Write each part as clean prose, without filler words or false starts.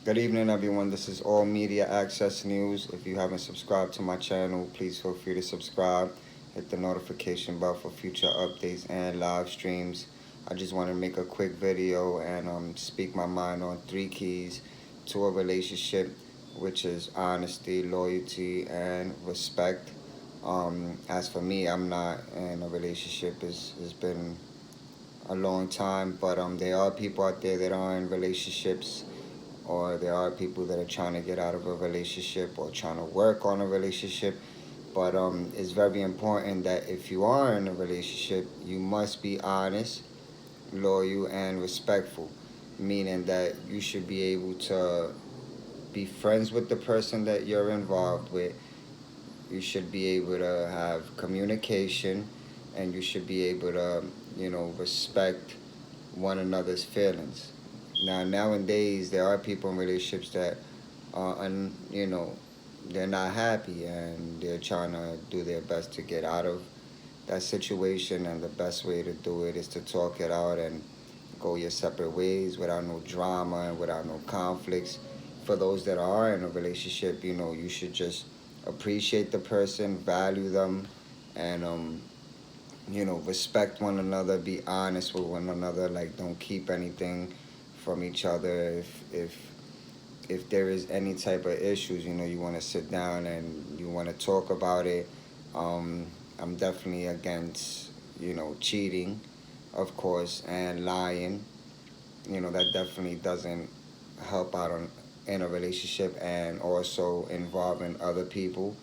Good evening, everyone. This is All Media Access News. If you haven't subscribed to my channel, please feel free to subscribe. Hit the notification bell for future updates and live streams. I just want to make a quick video and speak my mind on three keys to a relationship, which is honesty, loyalty, and respect. As for me, I'm not in a relationship. It's been a long time, but there are people out there that are in relationships, or there are people that are trying to get out of a relationship or trying to work on a relationship. But it's very important that if you are in a relationship, you must be honest, loyal, and respectful. Meaning that you should be able to be friends with the person that you're involved with. You should be able to have communication, and you should be able to, respect one another's feelings. Now, nowadays, there are people in relationships that they're not happy and they're trying to do their best to get out of that situation. And the best way to do it is to talk it out and go your separate ways without no drama and without no conflicts. For those that are in a relationship, you should just appreciate the person, value them, and respect one another, be honest with one another. Like, don't keep anything from each other. If there is any type of issues, you want to sit down and you want to talk about it. Um, I'm definitely against, cheating, of course, and lying. That definitely doesn't help out in a relationship, and also involving other people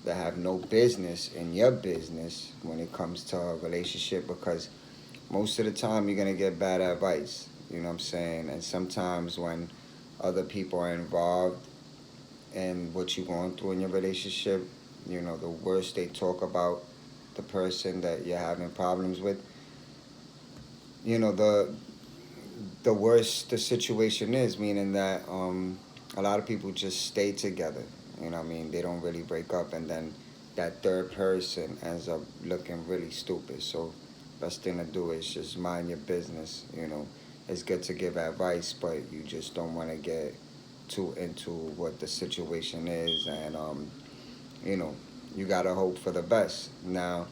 that have no business in your business when it comes to a relationship, because most of the time you're going to get bad advice. You know what I'm saying? And sometimes when other people are involved in what you're going through in your relationship, the worse they talk about the person that you're having problems with, you know, the worse the situation is, meaning that a lot of people just stay together. You know what I mean? They don't really break up, and then that third person ends up looking really stupid. So, best thing to do is just mind your business. It's good to give advice, but you just don't want to get too into what the situation is, and you know, you gotta hope for the best. Now,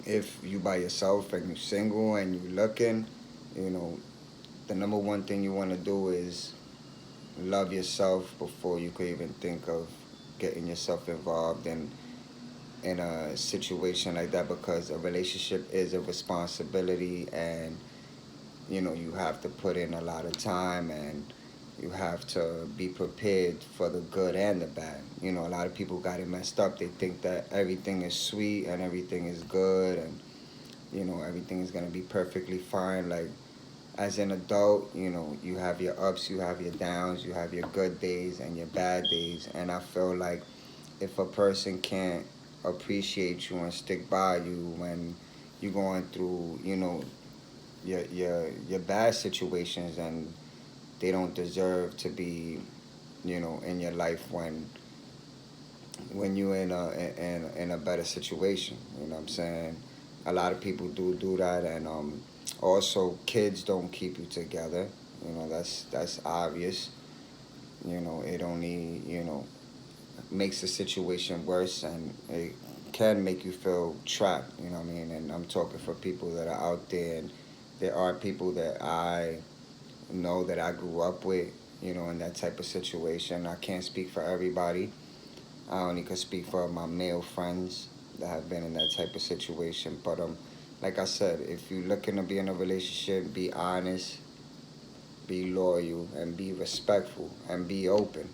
if you by yourself and you're single and you're looking, you know, the number one thing you want to do is love yourself before you could even think of getting yourself involved in a situation like that, because a relationship is a responsibility, and you have to put in a lot of time, and you have to be prepared for the good and the bad. A lot of people got it messed up. They think that everything is sweet and everything is good, and everything is going to be perfectly fine. Like, as an adult, you have your ups, you have your downs, you have your good days and your bad days. And I feel like if a person can't appreciate you and stick by you when you're going through, your bad situations, and they don't deserve to be, in your life when you're in a better situation. You know what I'm saying? A lot of people do that, and also kids don't keep you together. That's obvious. It only makes the situation worse, and it can make you feel trapped. You know what I mean? And I'm talking for people that are out there, and there are people that I know that I grew up with. In that type of situation. I can't speak for everybody. I only could speak for my male friends that have been in that type of situation. But like I said, if you're looking to be in a relationship, be honest, be loyal, and be respectful, and be open,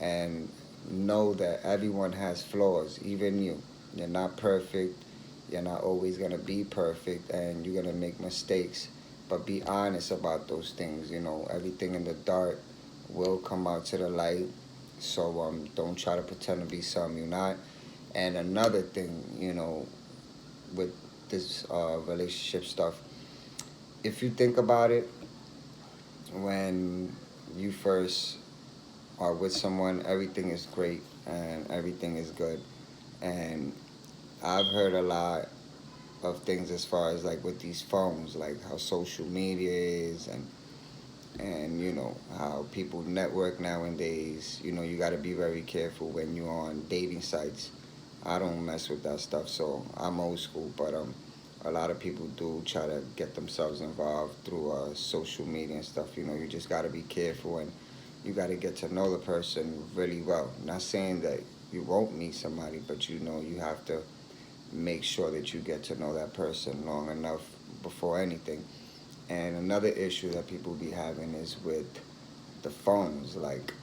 and know that everyone has flaws, even you. You're not perfect. You're not always gonna be perfect, and you're gonna make mistakes. But be honest about those things. Everything in the dark will come out to the light. So don't try to pretend to be something you're not. And another thing, with this relationship stuff, if you think about it, when you first are with someone, everything is great and everything is good. And I've heard a lot of things as far as like with these phones, like how social media is, and and you know how people network nowadays. You know, you got to be very careful when you're on dating sites. I don't mess with that stuff, so I'm old school. But a lot of people do try to get themselves involved through social media and stuff. You know, you just got to be careful, and you got to get to know the person really well. Not saying that you won't meet somebody, but you know you have to make sure that you get to know that person long enough before anything. And another issue that people be having is with the phones. Like,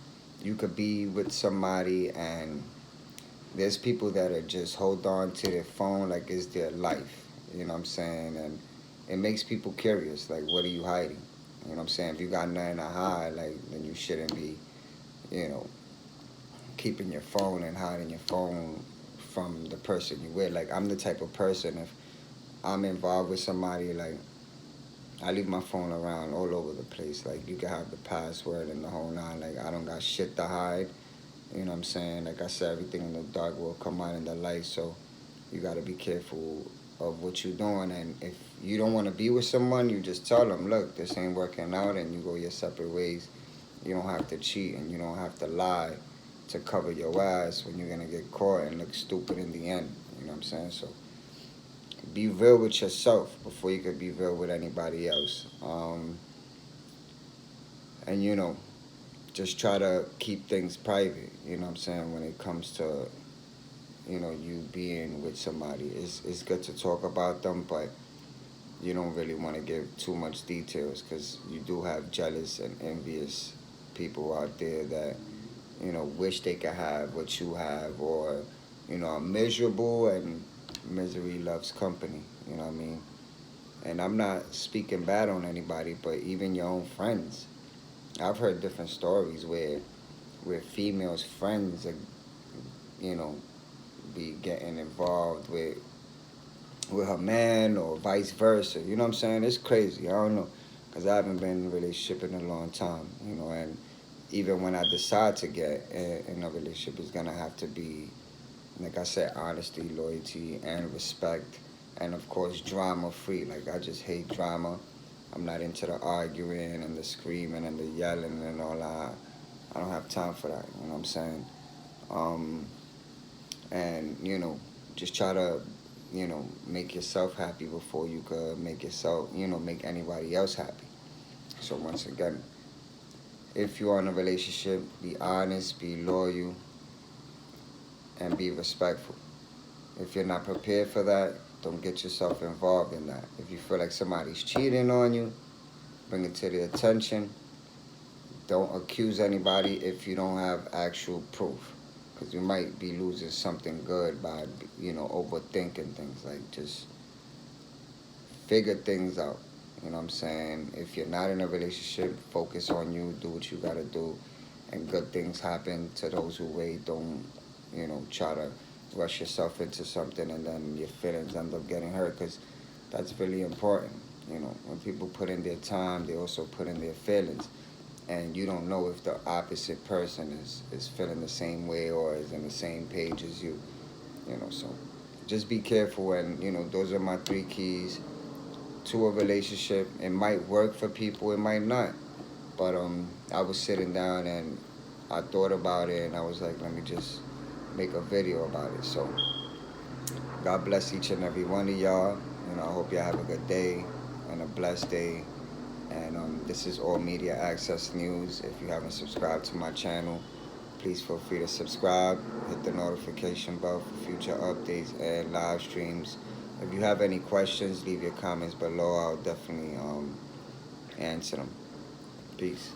you could be with somebody, and there's people that are just hold on to their phone like it's their life. You know what I'm saying? And it makes people curious. Like, what are you hiding? You know what I'm saying? If you got nothing to hide, like, then you shouldn't be, you know, keeping your phone and hiding your phone from the person you with. Like, I'm the type of person, if I'm involved with somebody, like, I leave my phone around all over the place. Like, you can have the password and the whole nine. Like, I don't got shit to hide. You know what I'm saying? Like I said, everything in the dark will come out in the light. So you got to be careful of what you're doing. And if you don't want to be with someone, you just tell them, look, this ain't working out, and you go your separate ways. You don't have to cheat, and you don't have to lie to cover your ass when you're going to get caught and look stupid in the end. You know what I'm saying? So be real with yourself before you could be real with anybody else. And, you know, just try to keep things private, you know what I'm saying, when it comes to, you know, you being with somebody. It's good to talk about them, but you don't really want to give too much details, because you do have jealous and envious people out there that, you know, wish they could have what you have, or, you know, are miserable, and misery loves company, you know what I mean? And I'm not speaking bad on anybody, but even your own friends. I've heard different stories where females' friends are, you know, be getting involved with her man, or vice versa. You know what I'm saying? It's crazy. I don't know, because I haven't been in a relationship in a long time. You know, and even when I decide to get in a relationship, it's gonna have to be, like I said, honesty, loyalty, and respect, and of course, drama free. Like, I just hate drama. I'm not into the arguing and the screaming and the yelling and all that. I don't have time for that. You know what I'm saying? Um, and you know, just try to, you know, make yourself happy before you could make yourself, you know, make anybody else happy. So once again, if you're in a relationship, be honest, be loyal, and be respectful. If you're not prepared for that, don't get yourself involved in that. If you feel like somebody's cheating on you, bring it to their attention. Don't accuse anybody if you don't have actual proof, because you might be losing something good by, you know, overthinking things. Like, just figure things out. You know what I'm saying? If you're not in a relationship, focus on you, do what you gotta do, and good things happen to those who wait. Don't, you know, try to rush yourself into something and then your feelings end up getting hurt, because that's really important. You know, when people put in their time, they also put in their feelings, and you don't know if the opposite person is feeling the same way or is in the same page as you. You know, so just be careful. And you know, those are my three keys to a relationship. It might work for people, it might not. But I was sitting down and I thought about it, and I was like, let me just make a video about it. So God bless each and every one of y'all. You know, I hope y'all have a good day and a blessed day. And this is All Media Access News. If you haven't subscribed to my channel, please feel free to subscribe. Hit the notification bell for future updates and live streams. If you have any questions, leave your comments below. I'll definitely answer them. Peace.